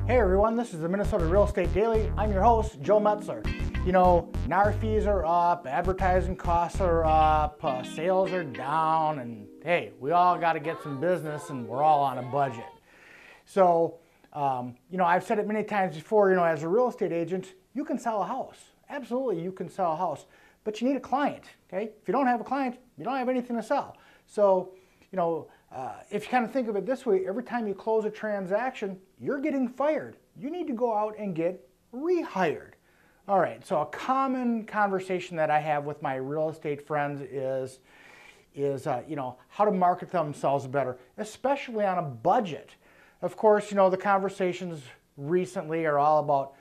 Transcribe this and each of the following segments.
Hey everyone, this is the Minnesota Real Estate Daily. I'm your host, Joe Metzler. You know, NAR fees are up, advertising costs are up, sales are down, and hey, we all got to get some business and we're all on a budget. So, I've said it many times before, as a real estate agent, you can sell a house. Absolutely, you can sell a house, but you need a client, okay? If you don't have a client, you don't have anything to sell. So, if you kind of think of it this way, every time you close a transaction, you're getting fired. You need to go out and get rehired. All right, so a common conversation that I have with my real estate friends is how to market themselves better, especially on a budget. Of course, the conversations recently are all about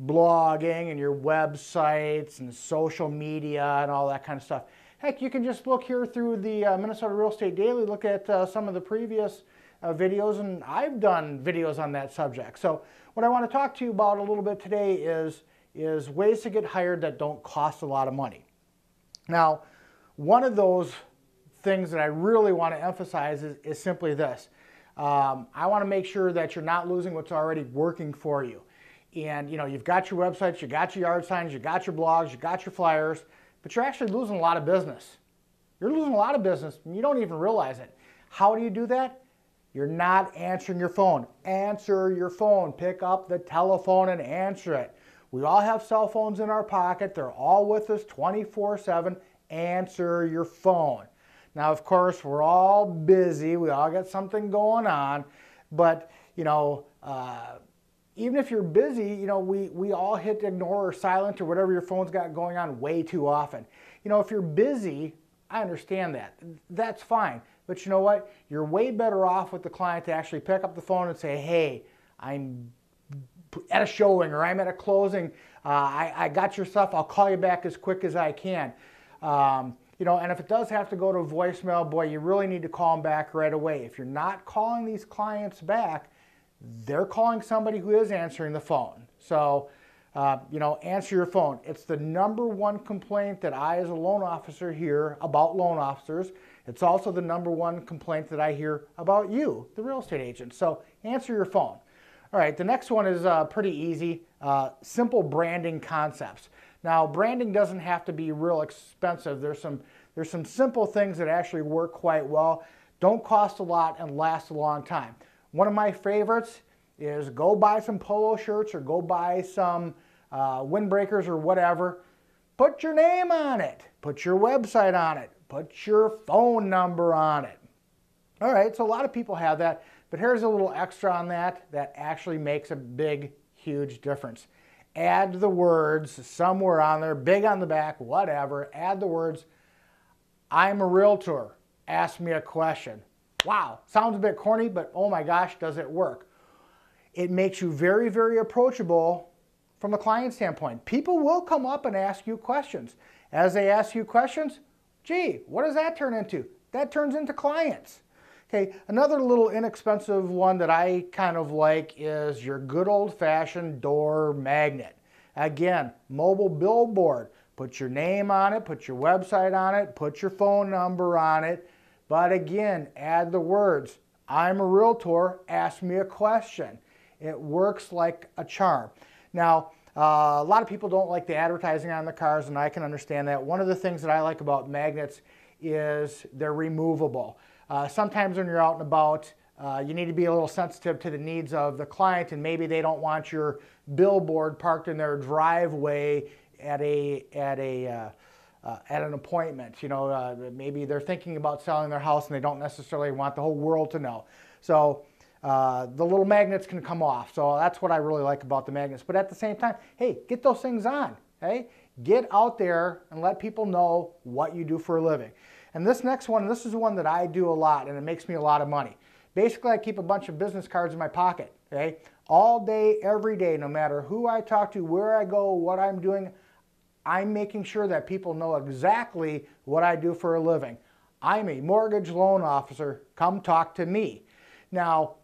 blogging and your websites and social media and all that kind of stuff. Heck, you can just look here through the Minnesota Real Estate Daily, look at some of the previous videos, and I've done videos on that subject. So what I want to talk to you about a little bit today is ways to get hired that don't cost a lot of money. Now, one of those things that I really want to emphasize is simply this. I want to make sure that you're not losing what's already working for you. And you've got your websites, you got your yard signs, you got your blogs, you got your flyers, but you're actually losing a lot of business. You're losing a lot of business and you don't even realize it. How do you do that? You're not answering your phone. Answer your phone. Pick up the telephone and answer it. We all have cell phones in our pocket. They're all with us 24/7. Answer your phone. Now, of course, we're all busy. We all got something going on. But, even if you're busy, we all hit ignore or silent or whatever your phone's got going on way too often. If you're busy, I understand that. That's fine. But you know what? You're way better off with the client to actually pick up the phone and say, hey, I'm at a showing or I'm at a closing. I got your stuff. I'll call you back as quick as I can. And if it does have to go to voicemail, boy, you really need to call them back right away. If you're not calling these clients back, they're calling somebody who is answering the phone. So, answer your phone. It's the #1 complaint that I, as a loan officer, hear about loan officers. It's also the #1 complaint that I hear about you, the real estate agent. So, answer your phone. All right, the next one is pretty easy. Simple branding concepts. Now, branding doesn't have to be real expensive. There's some simple things that actually work quite well, don't cost a lot, and last a long time. One of my favorites is go buy some polo shirts or go buy some windbreakers or whatever. Put your name on it. Put your website on it. Put your phone number on it. All right, so a lot of people have that, but here's a little extra on that actually makes a big, huge difference. Add the words somewhere on there, big on the back, whatever. Add the words, I'm a realtor. Ask me a question. Wow, sounds a bit corny, but oh my gosh, does it work? It makes you very, very approachable from a client standpoint. People will come up and ask you questions. As they ask you questions, gee, what does that turn into? That turns into clients. Okay, another little inexpensive one that I kind of like is your good old-fashioned door magnet. Again, mobile billboard. Put your name on it, put your website on it, put your phone number on it. But again, add the words, I'm a realtor, ask me a question. It works like a charm. Now, a lot of people don't like the advertising on the cars, and I can understand that. One of the things that I like about magnets is they're removable. Sometimes when you're out and about, you need to be a little sensitive to the needs of the client, and maybe they don't want your billboard parked in their driveway at an appointment. Maybe they're thinking about selling their house and they don't necessarily want the whole world to know. So the little magnets can come off. So that's what I really like about the magnets. But at the same time, hey, get those things on. Hey, get out there and let people know what you do for a living. And this next one, this is one that I do a lot, and it makes me a lot of money. Basically, I keep a bunch of business cards in my pocket. Okay, all day, every day, no matter who I talk to, where I go, what I'm doing. I'm making sure that people know exactly what I do for a living. I'm a mortgage loan officer. Come talk to me. Now,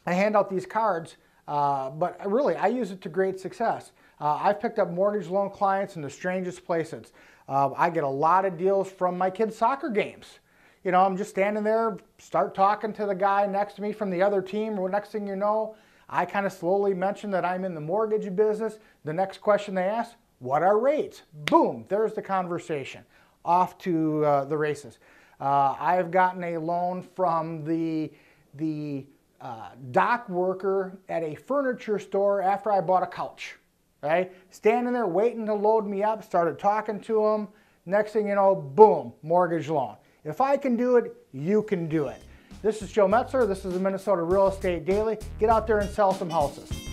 I hand out these cards, but really, I use it to great success. I've picked up mortgage loan clients in the strangest places. I get a lot of deals from my kids' soccer games. You know, I'm just standing there, start talking to the guy next to me from the other team, or next thing you know, I kind of slowly mentioned that I'm in the mortgage business. The next question they ask, what are rates? Boom, there's the conversation. Off to the races. I've gotten a loan from the dock worker at a furniture store after I bought a couch. Right? Standing there waiting to load me up, started talking to him. Next thing you know, boom, mortgage loan. If I can do it, you can do it. This is Joe Metzler. This is the Minnesota Real Estate Daily. Get out there and sell some houses.